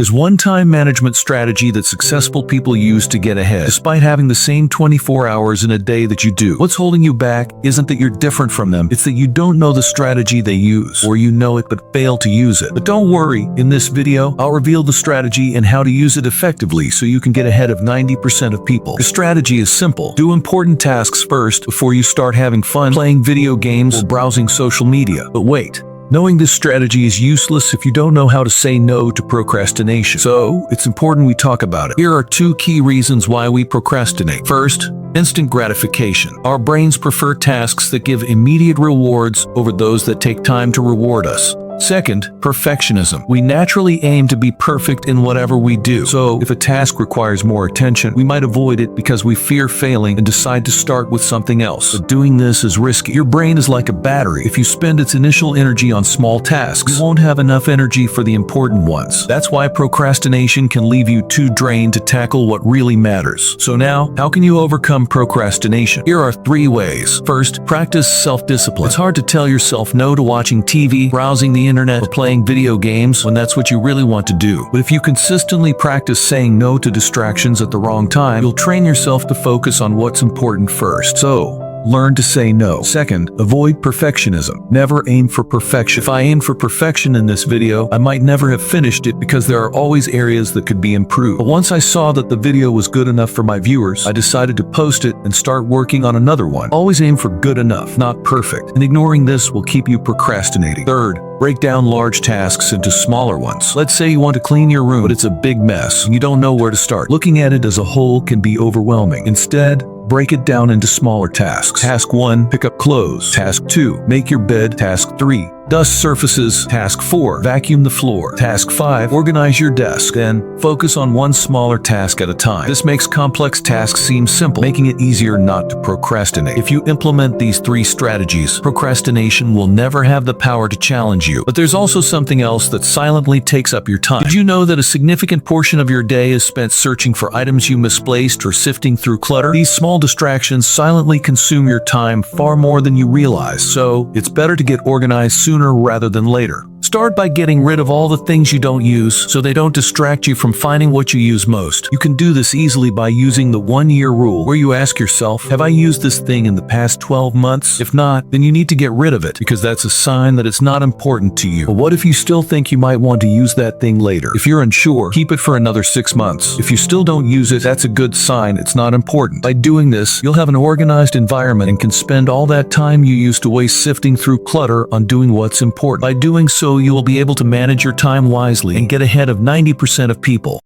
There's one time management strategy that successful people use to get ahead, despite having the same 24 hours in a day that you do. What's holding you back isn't that you're different from them, it's that you don't know the strategy they use, or you know it but fail to use it. But don't worry, in this video, I'll reveal the strategy and how to use it effectively so you can get ahead of 90% of people. The strategy is simple. Do important tasks first before you start having fun playing video games or browsing social media. But wait. Knowing this strategy is useless if you don't know how to say no to procrastination. So, it's important we talk about it. Here are 2 key reasons why we procrastinate. First, instant gratification. Our brains prefer tasks that give immediate rewards over those that take time to reward us. Second, perfectionism. We naturally aim to be perfect in whatever we do. So, if a task requires more attention, we might avoid it because we fear failing and decide to start with something else. But doing this is risky. Your brain is like a battery. If you spend its initial energy on small tasks, you won't have enough energy for the important ones. That's why procrastination can leave you too drained to tackle what really matters. So now, how can you overcome procrastination? Here are 3 ways. First, practice self-discipline. It's hard to tell yourself no to watching TV, browsing the internet, or playing video games when that's what you really want to do. But if you consistently practice saying no to distractions at the wrong time, you'll train yourself to focus on what's important first. So, learn to say no. Second, avoid perfectionism. Never aim for perfection. If I aimed for perfection in this video, I might never have finished it because there are always areas that could be improved. But once I saw that the video was good enough for my viewers, I decided to post it and start working on another one. Always aim for good enough, not perfect. And ignoring this will keep you procrastinating. Third, break down large tasks into smaller ones. Let's say you want to clean your room, but it's a big mess and you don't know where to start. Looking at it as a whole can be overwhelming. Instead, break it down into smaller tasks. Task 1, pick up clothes. Task 2, make your bed. Task 3, dust surfaces. Task 4, vacuum the floor. Task 5, organize your desk. Then, focus on one smaller task at a time. This makes complex tasks seem simple, making it easier not to procrastinate. If you implement these 3 strategies, procrastination will never have the power to challenge you. But there's also something else that silently takes up your time. Did you know that a significant portion of your day is spent searching for items you misplaced or sifting through clutter? These small distractions silently consume your time far more than you realize, so it's better to get organized sooner rather than later. Start by getting rid of all the things you don't use so they don't distract you from finding what you use most. You can do this easily by using the 1-year rule, where you ask yourself, have I used this thing in the past 12 months? If not, then you need to get rid of it, because that's a sign that it's not important to you. But what if you still think you might want to use that thing later? If you're unsure, keep it for another 6 months. If you still don't use it, that's a good sign it's not important. By doing this, you'll have an organized environment and can spend all that time you used to waste sifting through clutter on doing what's important. By doing so, you will be able to manage your time wisely and get ahead of 90% of people.